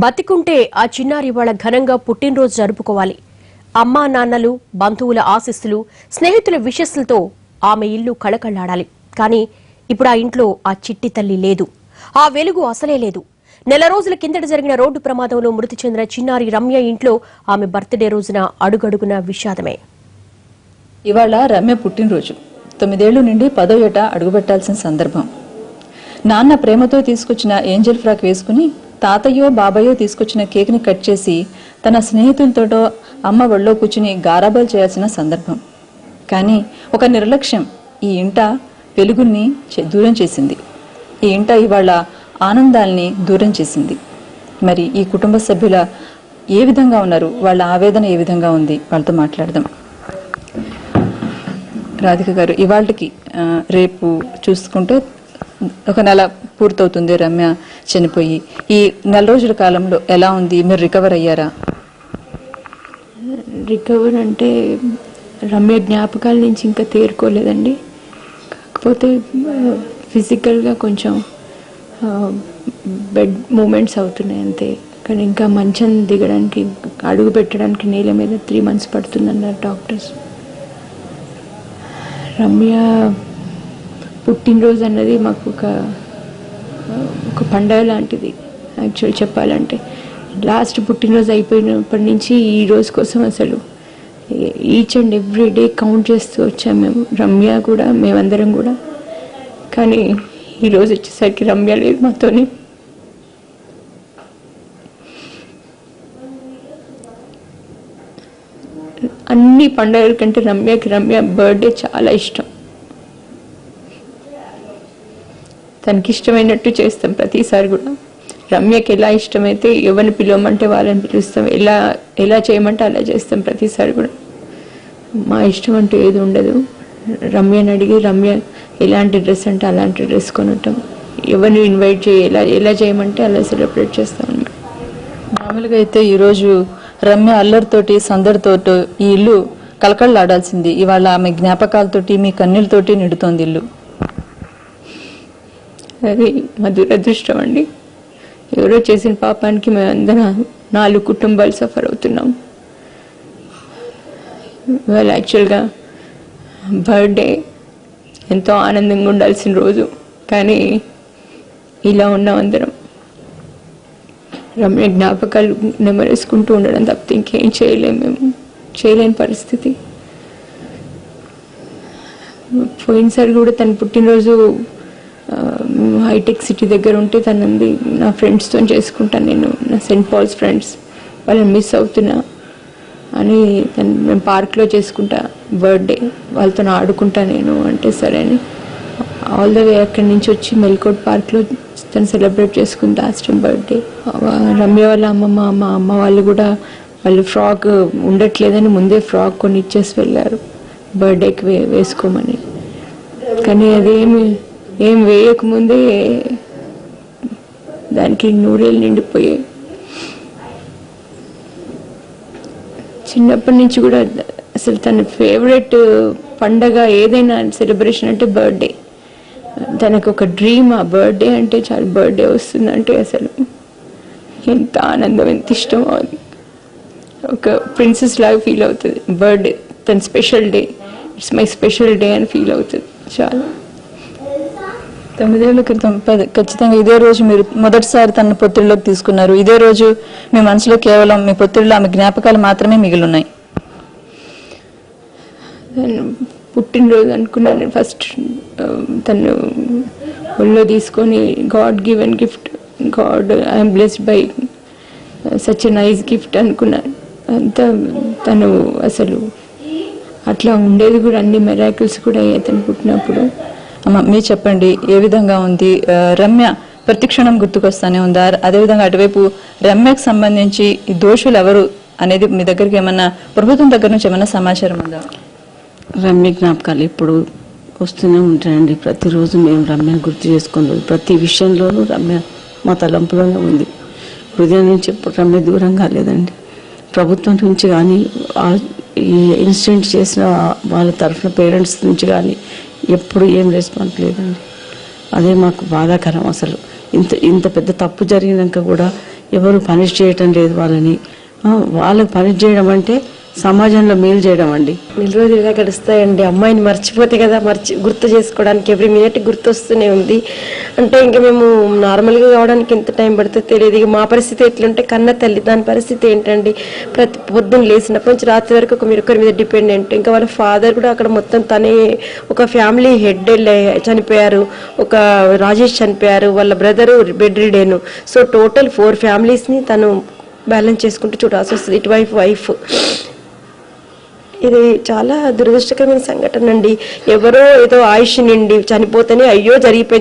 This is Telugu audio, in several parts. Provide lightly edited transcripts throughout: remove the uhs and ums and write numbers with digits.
బతికుంటే ఆ చిన్నారి వాళ్ళ ఘనంగా పుట్టినరోజు జరుపుకోవాలి. అమ్మా నాన్నలు, బంధువుల ఆశీస్సులు, స్నేహితుల విషస్సులతో ఆమె ఇల్లు కళకళ్లాడాలి. కానీ ఇప్పుడు ఆ ఇంట్లో ఆ చిట్టి తల్లి లేదు. ఆ వెలుగు అసలే లేదు. నెల రోజుల కిందట జరిగిన రోడ్డు ప్రమాదంలో మృతి చెందిన చిన్నారి రమ్య ఇంట్లో ఆమె బర్త్డే రోజున అడుగడుగున విషాదమే. ఇవాళ రమ్య పుట్టినరోజు. 9 ఏళ్లు నుండి 10వ ఏట అడుగుపెట్టాల్సిన సందర్భం. నాన్న ప్రేమతో తీసుకొచ్చిన ఏంజల్ ఫ్రాక్ వేసుకుని తాతయ్యో బాబాయో తీసుకొచ్చిన కేక్ని కట్ చేసి తన స్నేహితులతోటో అమ్మ ఒళ్ళో కూర్చుని గారాబాలు చేయాల్సిన సందర్భం. కానీ ఒక నిర్లక్ష్యం ఈ ఇంట వెలుగుల్ని దూరం చేసింది. ఈ ఇంట ఇవాళ ఆనందాల్ని దూరం చేసింది. మరి ఈ కుటుంబ సభ్యుల ఏ విధంగా ఉన్నారు, వాళ్ళ ఆవేదన ఏ విధంగా ఉంది, వాళ్ళతో మాట్లాడదాం. రాధిక గారు, ఇవాళకి రేపు చూసుకుంటే ఒక నెల పూర్తవుతుంది రమ్య చనిపోయి. ఈ నెల రోజుల కాలంలో ఎలా ఉంది? మీరు రికవర్ అయ్యారా? రికవర్ అంటే రమ్య జ్ఞాపకాల నుంచి ఇంకా తేరుకోలేదండి. కాకపోతే ఫిజికల్గా కొంచెం బెడ్ మూమెంట్స్ అవుతున్నాయి అంతే. కానీ ఇంకా మంచం దిగడానికి, అడుగు పెట్టడానికి నేల మీద 3 months పడుతుందన్నారు డాక్టర్స్. రమ్య పుట్టినరోజు అన్నది మాకు ఒక పండగ లాంటిది. యాక్చువల్ చెప్పాలంటే లాస్ట్ పుట్టినరోజు అయిపోయినప్పటి నుంచి ఈ రోజు కోసం అసలు each and every day count చేస్తూ వచ్చాము మేము, రమ్య కూడా, మేమందరం కూడా. కానీ ఈరోజు వచ్చేసరికి రమ్య లేదు మాతోని. అన్ని పండుగల కంటే రమ్య బర్త్డే చాలా ఇష్టం. తనకి ఇష్టమైనట్టు చేస్తాం ప్రతిసారి కూడా. రమ్యకి ఎలా ఇష్టమైతే ఎవరిని పిలవమంటే వాళ్ళని పిలుస్తాం, ఎలా చేయమంటే అలా చేస్తాం ప్రతిసారి కూడా. మా ఇష్టం అంటూ ఏది ఉండదు. రమ్యని అడిగి రమ్య ఎలాంటి డ్రెస్ అంటే అలాంటి డ్రెస్ కొనటం, ఎవరిని ఇన్వైట్ ఎలా చేయమంటే అలా సెలబ్రేట్ చేస్తాం అన్నమాట. మామూలుగా అయితే ఈరోజు రమ్య అల్లరితోటి సందడితోటి ఈ ఇల్లు కలకళ్ళాడాల్సింది. ఇవాళ ఆమె జ్ఞాపకాలతోటి, మీ కన్నీళ్ళతోటి నిండుతోంది ఇల్లు. అది మా దురదృష్టం అండి. ఎవరో చేసిన పాపానికి మేమందరం 4 కుటుంబాలు సఫర్ అవుతున్నాం. వాళ్ళు యాక్చువల్గా బర్త్డే ఎంతో ఆనందంగా ఉండాల్సిన రోజు, కానీ ఇలా ఉన్నాం అందరం. రమ్య జ్ఞాపకాలు నెమరేసుకుంటూ ఉండడం తప్పితే ఇంకేం చేయలేము మేము, చేయలేని పరిస్థితి. పోయినసారి కూడా తన పుట్టినరోజు హైటెక్ సిటీ దగ్గర ఉంటే తనంది నా ఫ్రెండ్స్తో చేసుకుంటాను నేను, నా సెయింట్ పాల్స్ ఫ్రెండ్స్, వాళ్ళని మిస్ అవుతున్నా అని మేము పార్క్లో చేసుకుంటా బర్త్డే, వాళ్ళతో ఆడుకుంటా నేను అంటే సరే అని ఆల్ ద వే అక్కడి నుంచి వచ్చి మెల్కోట్ పార్క్లో తను సెలబ్రేట్ చేసుకుంది లాస్ట్ టైం బర్త్డే. రమ్య వాళ్ళ మా అమ్మ వాళ్ళు కూడా వాళ్ళు ఫ్రాక్ ఉండట్లేదని ముందే ఫ్రాక్ కొని ఇచ్చేసి వెళ్ళారు బర్త్డేకి వేసుకోమని. కానీ ఏం వేయకముందే దానికి 100 ఏళ్ళు నిండిపోయాయి. చిన్నప్పటి నుంచి కూడా అసలు తన ఫేవరెట్ పండగ ఏదైనా సెలబ్రేషన్ అంటే బర్త్డే. తనకు ఒక డ్రీమ్, ఆ బర్త్డే అంటే చాలా, బర్త్డే వస్తుందంటే అసలు ఎంత ఆనందం, ఎంత ఇష్టమో. అది ఒక ప్రిన్సెస్ లాగా ఫీల్ అవుతుంది. బర్త్డే తన special day, it's my special day అని ఫీల్ అవుతుంది చాలా. 9 ఏళ్ల క్రితం ఖచ్చితంగా ఇదే రోజు మీరు మొదటిసారి తన పొత్తిళ్ళలోకి తీసుకున్నారు. ఇదే రోజు మీ మనసులో కేవలం మీ పొత్తిళ్ళలో ఆమె జ్ఞాపకాలు మాత్రమే మిగిలిన్నాయి. పుట్టినరోజు అనుకున్నాను ఫస్ట్. తను ఒళ్ళో తీసుకొని God given gift, God I'm blessed by such a nice gift అనుకున్నాను. అంతా తను అసలు అట్లా ఉండేది కూడా, అన్ని మెరాకిల్స్ కూడా అయ్యాయి తను పుట్టినప్పుడు. అమ్మ, మీరు చెప్పండి, ఏ విధంగా ఉంది రమ్య? ప్రతిక్షణం గుర్తుకొస్తానే ఉందా? అదేవిధంగా అటువైపు రమ్యకు సంబంధించి ఈ దోషులు ఎవరు అనేది మీ దగ్గరికి ఏమన్నా ప్రభుత్వం దగ్గర నుంచి ఏమన్నా సమాచారం ఉందా? రమ్య జ్ఞాపకాలు ఇప్పుడు వస్తూనే ఉంటాయండి. ప్రతిరోజు మేము రమ్యను గుర్తు చేసుకుని ప్రతి విషయంలోనూ రమ్య మా తలంపులోనే ఉంది. హృదయం నుంచి ఎప్పుడు రమ్య దూరం కాలేదండి. ప్రభుత్వం నుంచి కానీ, ఈ ఇన్సిడెంట్ చేసిన వాళ్ళ తరఫున పేరెంట్స్ నుంచి కానీ ఎప్పుడు ఏం రెస్పాన్స్ లేదండి. అదే మాకు బాధాకరం. అసలు ఇంత పెద్ద తప్పు జరిగినాక కూడా ఎవరు పనిష్ చేయటం లేదు వాళ్ళని. వాళ్ళకి పనిష్ చేయడం అంటే సమాజంలో మేలు చేయడం అండి. నెల రోజులు ఇలా గడుస్తాయండి. అమ్మాయిని మర్చిపోతే కదా గుర్తు చేసుకోవడానికి ఎవ్రీ మినిట్ గుర్తొస్తూనే ఉంది. అంటే ఇంకా మేము నార్మల్గా కావడానికి ఎంత టైం పడుతుందో తెలియదు. ఇక మా పరిస్థితి ఎట్లుంటే కన్న తల్లి, దాని పరిస్థితి ఏంటండి, ప్రతి పొద్దున్న లేచినప్పటి నుంచి రాత్రి వరకు ఒకరి మీద డిపెండెంట్. ఇంకా వాళ్ళ ఫాదర్ కూడా అక్కడ మొత్తం తనే ఒక ఫ్యామిలీ హెడ్ చనిపోయారు, ఒక రాజేష్ చనిపోయారు, వాళ్ళ బ్రదరు బెడ్ రిడేను. సో టోటల్ 4 ఫ్యామిలీస్ని తను బ్యాలెన్స్ చేసుకుంటూ చూడాల్సి వస్తుంది, ఇటువైపు వైఫ్. ఇది చాలా దురదృష్టకరమైన సంఘటన అండి. ఎవరో ఏదో ఆయుష్ నిండి చనిపోతేనే అయ్యో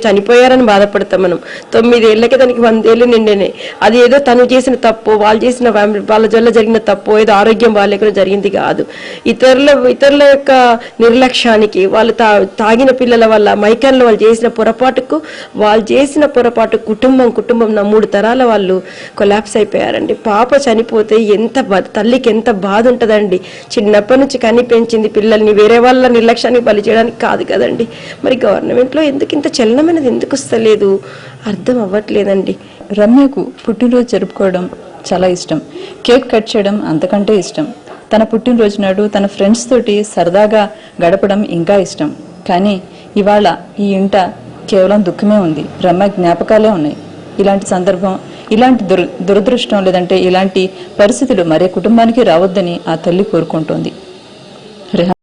చనిపోయారని బాధపడతాం మనం. 9 ఏళ్ళకే దానికి 100 ఏళ్ళు నిండేనే. అది ఏదో తను చేసిన తప్పు, వాళ్ళు చేసిన వాళ్ళ వల్ల జరిగిన తప్పు, ఏదో ఆరోగ్యం బాగాలేకుండా జరిగింది కాదు. ఇతరుల యొక్క నిర్లక్ష్యానికి, వాళ్ళు తాగిన పిల్లల వల్ల, మైకంలో వాళ్ళు చేసిన పొరపాటు కుటుంబం నా 3 తరాల వాళ్ళు కొలాప్స్ అయిపోయారండి. పాప చనిపోతే తల్లికి ఎంత బాధ ఉంటుందండి. చిన్నప్పటి నుంచి కని పెంచింది పిల్లల్ని వేరే వాళ్ళ నిర్లక్ష్యానికి బలి చేయడానికి కాదు కదండి. మరి గవర్నమెంట్లో ఎందుకు ఇంత చలనమైనది ఎందుకు వస్తలేదు అర్థం అవ్వట్లేదండి. రమ్యకు పుట్టినరోజు జరుపుకోవడం చాలా ఇష్టం. కేక్ కట్ చేయడం అంతకంటే ఇష్టం. తన పుట్టినరోజు నాడు తన ఫ్రెండ్స్ తోటి సరదాగా గడపడం ఇంకా ఇష్టం. కానీ ఇవాళ ఈ ఇంట కేవలం దుఃఖమే ఉంది, రమ్య జ్ఞాపకాలే ఉన్నాయి. ఇలాంటి సందర్భం, ఇలాంటి దురదృష్టం లేదంటే ఇలాంటి పరిస్థితులు మరే కుటుంబానికి రావద్దని ఆ తల్లి కోరుకుంటోంది.